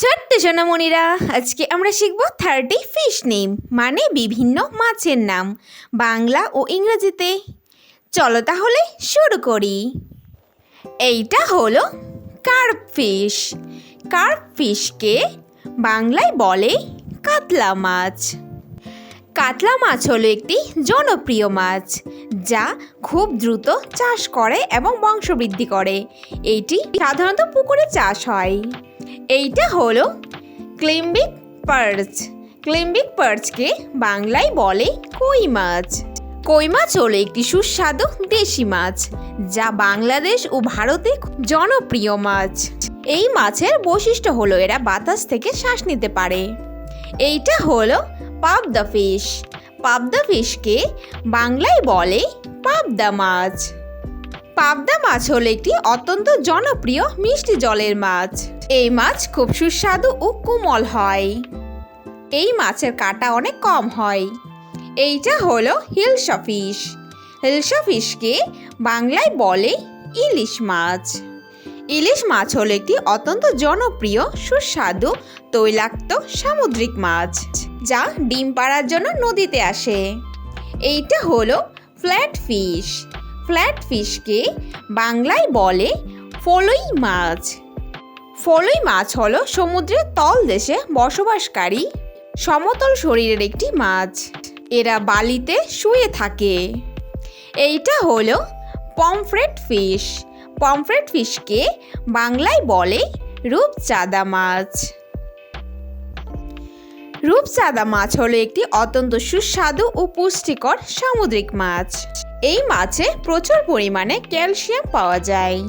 ছোট্ট সোনামণিরা, আজকে আমরা শিখব 30 ফিশ নেম মানে বিভিন্ন মাছের নাম বাংলা ও ইংরেজিতে। চলো তাহলে শুরু করি। এইটা হলো কার্প ফিশ। কার্প ফিশকে বাংলায় বলে কাতলা মাছ। কাতলা মাছ হলো একটি জনপ্রিয় মাছ যা খুব দ্রুত চাষ করে এবং বংশবৃদ্ধি করে। এইটি সাধারণত পুকুরে চাষ হয়। এইটা হলো ক্লিম্বিক পার্চ। ক্লিম্বিক পার্চকে বাংলায় বলে কই মাছ। কই মাছ হলো একটি সুস্বাদু দেশি মাছ যা বাংলাদেশ ও ভারতে জনপ্রিয় মাছ। এই মাছের বৈশিষ্ট্য হলো এরা বাতাস থেকে শ্বাস নিতে পারে। এইটা হলো পাবদা ফিশ। পাবদা ফিশকে বাংলায় বলে পাবদা মাছ। পাবদা মাছ হলো একটি অত্যন্ত জনপ্রিয় মিষ্টি জলের মাছ। এই মাছ খুব সুস্বাদু ও কোমল হয়। এই মাছের কাঁটা অনেক কম হয়। এইটা হলো হিলসা ফিশ। হিলসা ফিশকে বাংলায় বলে ইলিশ মাছ। ইলিশ মাছ হলো একটি অত্যন্ত জনপ্রিয় সুস্বাদু তৈলাক্ত সামুদ্রিক মাছ যা ডিম পাড়ার জন্য নদীতে আসে। এইটা হলো ফ্ল্যাট ফিশ। ফ্ল্যাট ফিশকে বাংলায় বলে ফলুই মাছ। ফলুই মাছ হলো সমুদ্রের তলদেশে বসবাসকারী সমতল শরীরের একটি মাছ। এরা বালিতে শুয়ে থাকে। এইটা হলো পমফ্রেট ফিশ। পমফ্রেট ফিশকে বাংলায় বলে রূপচাঁদা মাছ। রূপচাঁদা মাছ হলো একটি অত্যন্ত সুস্বাদু ও পুষ্টিকর সামুদ্রিক মাছ। এই মাছে প্রচুর পরিমাণে ক্যালসিয়াম পাওয়া যায়।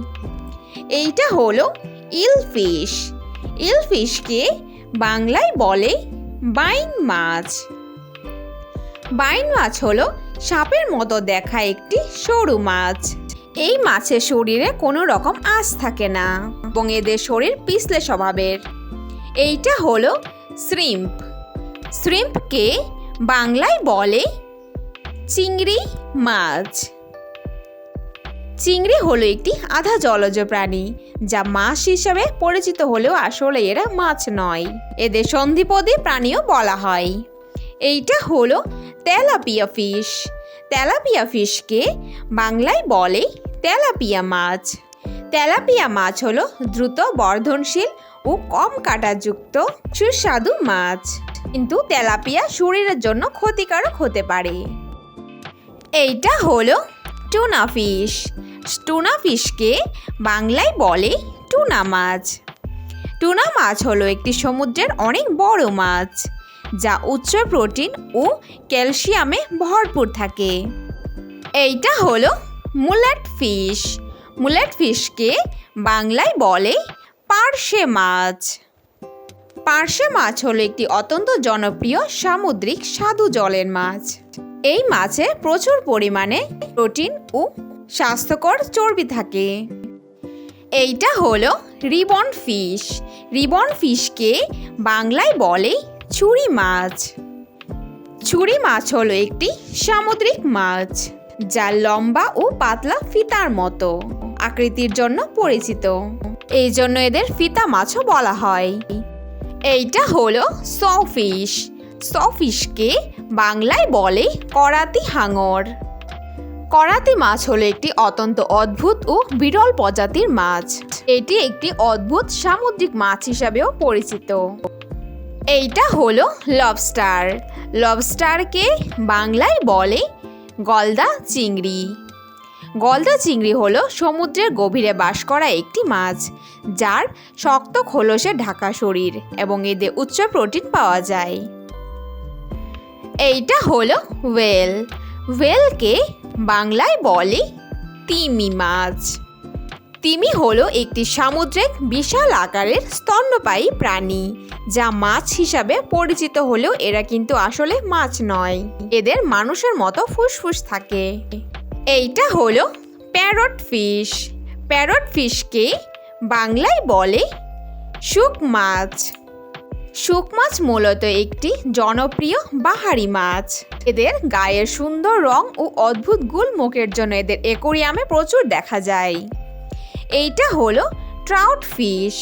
এইটা হলো ইল ফিশ। ইল ফিশকে বাংলায় বলে বাইন মাছ। বাইন মাছ হলো সাপের মতো দেখা একটি সরু মাছ। এই মাছের শরীরে কোনো রকম আঁশ থাকে না এবং এদের শরীর পিছলে স্বভাবের। এইটা হলো শ্রিম্প। শ্রিম্পকে বাংলায় বলে চিংড়ি মাছ। চিংড়ি হলো একটি আধা জলজ প্রাণী যা মাছ হিসাবে পরিচিত হলেও আসলে এরা মাছ নয়। এদের সন্ধিপদী প্রাণীও বলা হয়। এইটা হলো তেলাপিয়া ফিশ। তেলাপিয়া ফিশকে বাংলায় বলে তেলাপিয়া মাছ। তেলাপিয়া মাছ হলো দ্রুত বর্ধনশীল ও কম কাঁটাযুক্ত সুস্বাদু মাছ, কিন্তু তেলাপিয়া শরীরের জন্য ক্ষতিকারক হতে পারে। এইটা হলো টুনা ফিশ। টুনা ফিশকে বাংলায় বলে টুনা মাছ। টুনা মাছ হলো একটি সমুদ্রের অনেক বড় মাছ যা উচ্চ প্রোটিন ও ক্যালসিয়ামে ভরপুর থাকে। এইটা হলো মুলেট ফিশ। মুলেট ফিশকে বাংলায় বলে পার্শে মাছ। পার্শে মাছ হলো একটি অত্যন্ত জনপ্রিয় সামুদ্রিক স্বাদু জলের মাছ। এই মাছে প্রচুর পরিমাণে প্রোটিন ও স্বাস্থ্যকর চর্বি থাকে। এইটা হলো রিবন ফিশ। রিবন ফিশকে বাংলায় বলে ছুরি মাছ। ছুরি মাছ হলো একটি সামুদ্রিক মাছ যা লম্বা ও পাতলা ফিতার মতো আকৃতির জন্য পরিচিত। এই জন্য এদের ফিতা মাছও বলা হয়। এইটা হলো সফিশ। সফিশকে বাংলায় বলে করাতি হাঙর। করাতি মাছ হলো একটি অত্যন্ত অদ্ভুত ও বিরল প্রজাতির মাছ। এটি একটি অদ্ভুত সামুদ্রিক মাছ হিসাবেও পরিচিত। এইটা হলো লবস্টার। লবস্টারকে বাংলায় বলে গলদা চিংড়ি। গলদা চিংড়ি হলো সমুদ্রের গভীরে বাস করা একটি মাছ যার শক্ত খোলসে ঢাকা শরীর এবং এদের উচ্চ প্রোটিন পাওয়া যায়। এইটা হলো ওয়েল। ওয়েলকে বাংলায় বলে তিমি মাছ। তিমি হলো একটি সামুদ্রিক বিশাল আকারের স্তন্যপায়ী প্রাণী যা মাছ হিসাবে পরিচিত হলেও এরা কিন্তু আসলে মাছ নয়। এদের মানুষের মতো ফুসফুস থাকে। এইটা হলো প্যারট ফিশ। প্যারট ফিশকে বাংলায় বলে শুক মাছ। শুক মাছ মূলত একটি জনপ্রিয় বাহারি মাছ। এদের গায়ের সুন্দর রং ও অদ্ভুত গুল মুখের জন্য এদের অ্যাকোয়ারিয়ামে প্রচুর দেখা যায়। এইটা হলো ট্রাউট ফিশ।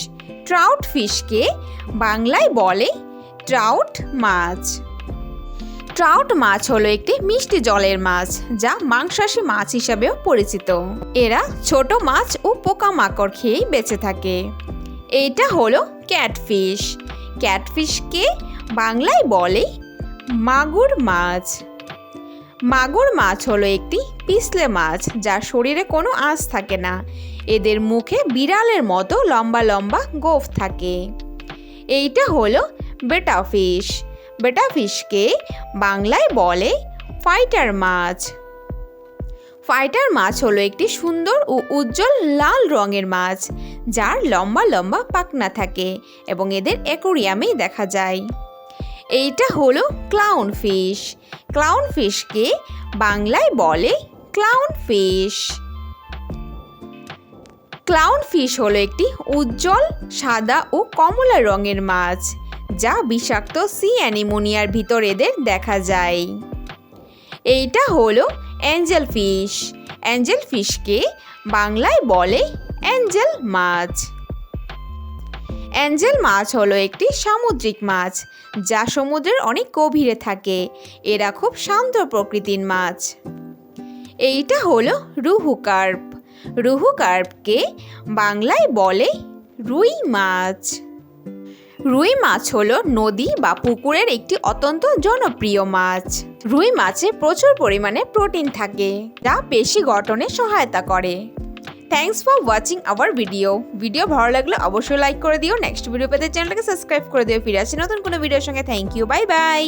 ট্রাউট ফিশকে বাংলায় বলে ট্রাউট মাছ। ট্রাউট মাছ হলো একটি মিষ্টি জলের মাছ, যা মাংসাশী মাছ হিসাবেও পরিচিত। এরা ছোট মাছ ও পোকামাকড় খেয়েই বেঁচে থাকে। এইটা হলো ক্যাটফিশ। ক্যাটফিশকে বাংলায় বলে মাগুর মাছ। মাগুর মাছ হলো একটি পিছলে মাছ, যার শরীরে কোনো আঁশ থাকে না। এদের মুখে বিড়ালের মতো লম্বা লম্বা গোঁফ থাকে। এইটা হলো বেটা ফিশ। বেটা ফিশকে বাংলায় বলে ফাইটার মাছ। ফাইটার মাছ হলো একটি সুন্দর ও উজ্জ্বল লাল রঙের মাছ, যার লম্বা লম্বা পাখনা থাকে এবং এদের অ্যাকোরিয়ামেই দেখা যায়। এইটা হলো ক্লাউন ফিশ। ক্লাউন ফিশকে বাংলায় বলে ক্লাউন ফিশ। ক্লাউন ফিশ হলো একটি উজ্জ্বল সাদা ও কমলা রঙের মাছ, যা বিষাক্ত সি অ্যানিমোনিয়ার ভিতর এদের দেখা যায়। এইটা হলো অ্যাঞ্জেল ফিশ। অ্যাঞ্জেল ফিশকে বাংলায় বলে অ্যাঞ্জেল মাছ। অ্যাঞ্জেল মাছ হলো একটি সামুদ্রিক মাছ, যা সমুদ্রের অনেক গভীরে থাকে। এরা খুব শান্ত প্রকৃতির মাছ। এইটা হলো রুহু কার্প। রুহু কার্পকে বাংলায় বলে রুই মাছ। রুই মাছ হলো নদী বা পুকুরের একটি অত্যন্ত জনপ্রিয় মাছ। রুই মাছে প্রচুর পরিমাণে প্রোটিন থাকে, যা পেশি গঠনে সহায়তা করে। Thanks for watching hour video ভালো লাগলে অবশ্যই লাইক করে দিও। নেক্সট ভিডিও পেতে চ্যানেলটাকে সাবস্ক্রাইব করে দিও। ফিরে আসছি নতুন কোনো ভিডিওর সঙ্গে। Thank you, bye by.